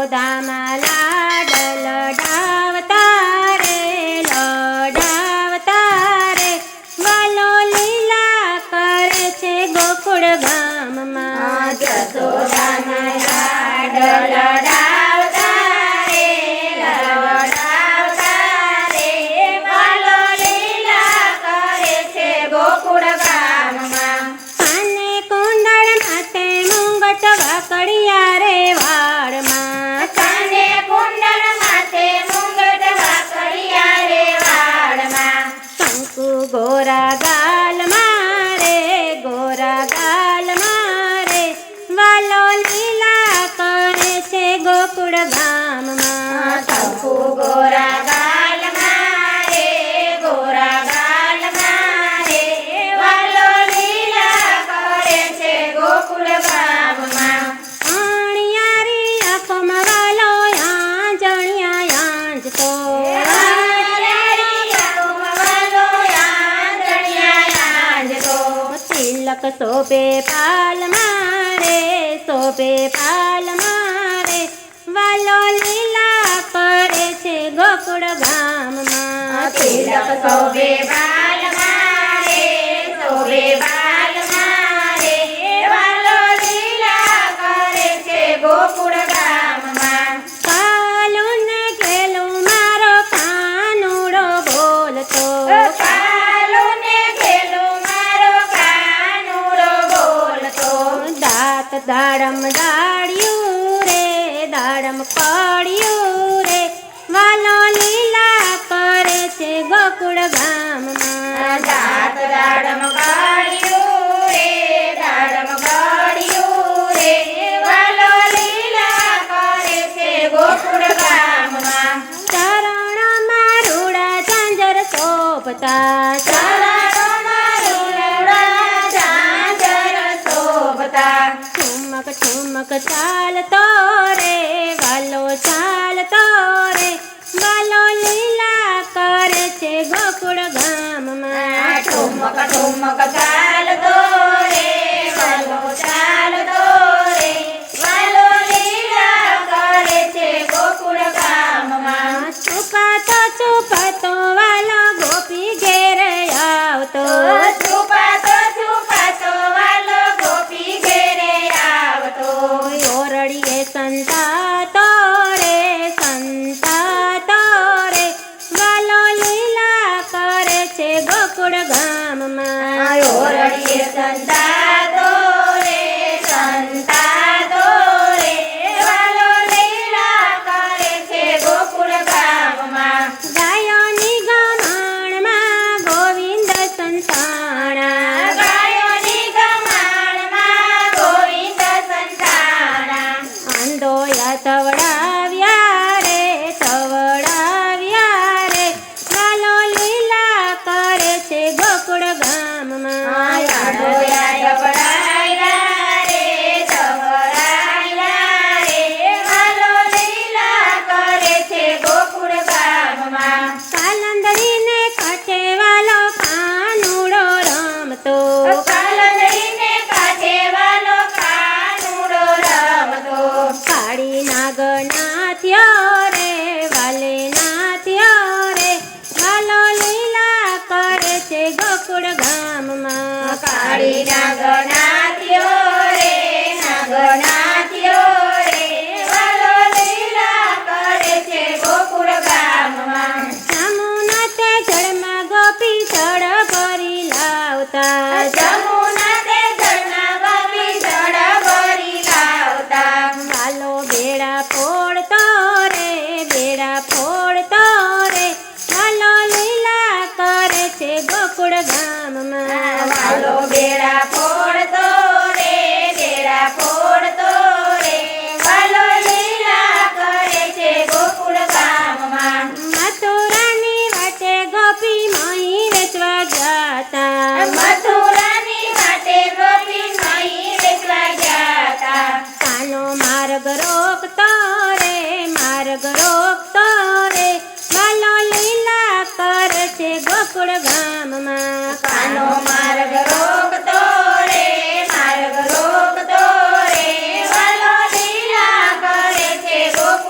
જશોદામાં લાડ લડાવતા રે વાલો લીલા કરે છે ગોકુળ ગામમાં જશોદામાં લાડ લડાવતા રે વાલો લીલા કરે છે ગોકુળ ગામમાં કાને કુંડળ માથે મુંગટ વાકડિયા રે વાળમાં કાને કુંડળ માથે મુંગટ વાકડિયા રે વાળમાં કંકુ ગોરા ગાલ મારે વાલો લીલા કરે છે ગોકુળ ગામમાં કંકુ ગોરા ગાલ મારે વાલો લીલા કરે છે ગોકુળ ગામમાં અણિયારી આંખોમાં વાલો આંજણિયા આંજતો તિલક શોભે પાલ મારે વાલો લીલા કરે છે ગોકુળ ગામમાં તિલક શોભે બાલ મારે વાલો લીલા કરે છે ગોકુળ ગામમાં કાલું ને ખેલું મારો કાનુડો બોલતો કાલું ને ખેલું મારો કાનુડો બોલતો દાંત દાડમ દાડ્યું રે દાડમ પડ્યું રે વાલો લીલા કરે છે ગોકુળ ગામમાં દાંત દાડમ કાઢ્યું રે વાલો લીલા કરે છે ગોકુળ ગામમાં ચરણમાં રૂડા ઝાંઝર શોભતા ચરણોમાં રૂડા ઝાંઝર શોભતા ઠુમક ઠુમક ચાલતો રે વાલો ચાલતો રે વાલો લીલા કરે છે ગોકુળ ગામમાં ઠુમક ઠુમક ચાલતો રે વાલો ચાલતો રે વાલો લીલા કરે છે ગોકુળ ગામમાં છુપાતો વાલો ગોપી ઘેર આવતો છુપાતો વાલો ગોપી ઘેરે આવતો ઓરડીએ સંતાતો રે વાલો લીલા કરે છે ગોકુળ ગામમાં ઓરડીએ સંતાતો રે વાલો લીલા કરે છે ગોકુળ ગામમાં ગાયોની ગમાણમાં ગોવિંદ સંતાણા ગાયોની ગમાણમાં ગોવિંદ સંતાણા અંધોયા તવડાવ્યા રે વાલો લીલા કરે છે ગોકુળ ગામમાં આડોયા પડાયા રે વાલો લીલા કરે છે ગોકુળ ગામમાં કાલંદરીને કાંઠે વાલો કાનુડો રમતો કાલંદરીને કાંઠે વાલો કાનુડો રમતો કાળી નાગ નાથ્યો રે વાલે નાથ્યો રે વાલો લીલા કરે છે ગોકુળ ગામમાં કાળી નાગ નાથ્યો રે વાલો લીલા કરે છે ગોકુળ ગામમાં જમુના તે જળમાં ગોપી જળ ભરી લાવતા જમુના તે જળના ગોપી જળ ભરી લાવતા વાલો બેડા ફોડતો રે વાલો લીલા કરે છે ગોકુળ ગામમાં વાલો બેડા ફોડતો રે વાલો લીલા કરે છે ગોકુળ ગામમાં મથુરાની વાટે ગોપી મહી વેચવા જાતા મથુરાની વાટે ગોપી મહી વેચવા જાતા કાનો માર્ગ રોકતો રે વાલો લીલા કરે છે ગોકુળ ગામમાં કાનો માર્ગ રોકતો રે વાલો લીલા કરે છે ગોકુળ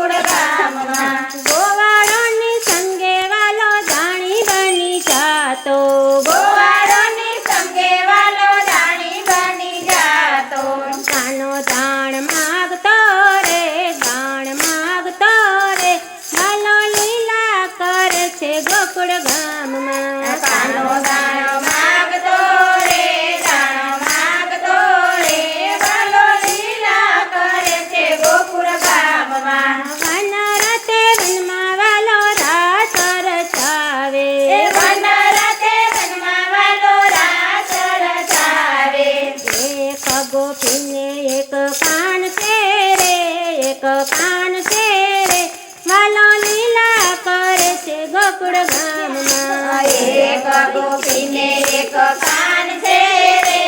માગતો રે દાણ માગતો રે વાલો લીલા કરે છે ગોકુળ ગામમાં કાનો દાણો માગતો રે દાણો માગતો રે વાલો લીલા કરે છે ગોકુળ ગામમાં વન રતે વનમાં વાલો રાસ રચાવે વનરતે વનમાં વાલો રાસ રચાવે એક ગોપીને એક કાન છે રે એક કાન છે રે વાલો લીલા કરે છે ગોકુળ ગામમાં એક ગોપીને એક કાન છે રે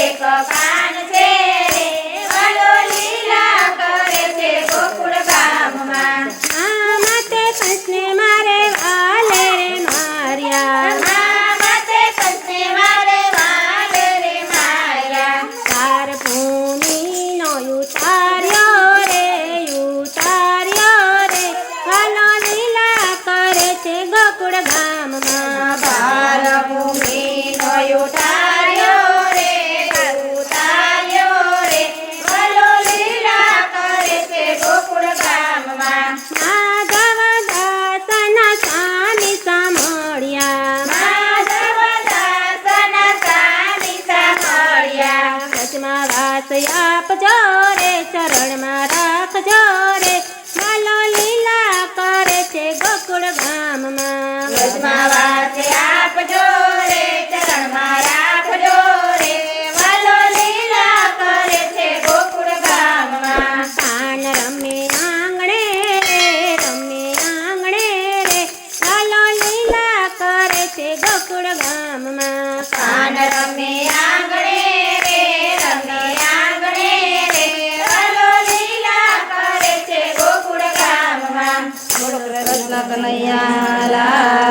એક કાન છે રે વાલો લીલા કરે છે ગોકુળ ગામમાં માતે કંસને મારે વાલે રે માર્યા માતે કંસને મારે વાલ રે માર્યા તાર ભૂમિનો ઉતાર્યો રે વાલો લીલા કરે છે ગોકુળ ગામમાં બાલ ભૂમિનો ઉતાર્યો રે ઉતાર્યો રે વાલો લીલા કરે છે ગોકુળ ગામમાં માધવ દાસના સ્વામી સાંભળ્યા માધવ દાસના સ્વામી સાંભળ્યા વચમાં વાસ આપજો રે ચરણમાં રાખજો રે વાલો લીલા કરે છે ગોકુળ ગામમાં વચમાં વાત આપજો રે ચરણમાં રાખજો રે વાલો લીલા કરે છે ગોકુળ ગામમાં કાન રમે આંગણે રે વાલો લીલા કરે છે ગોકુળ ગામમાં કાન રમે આંગણે રે રમે આંગણે રે વાલો લીલા કરે છે ગોકુળ ગામમાં બોલો કૃષ્ણ કનૈયા લાલ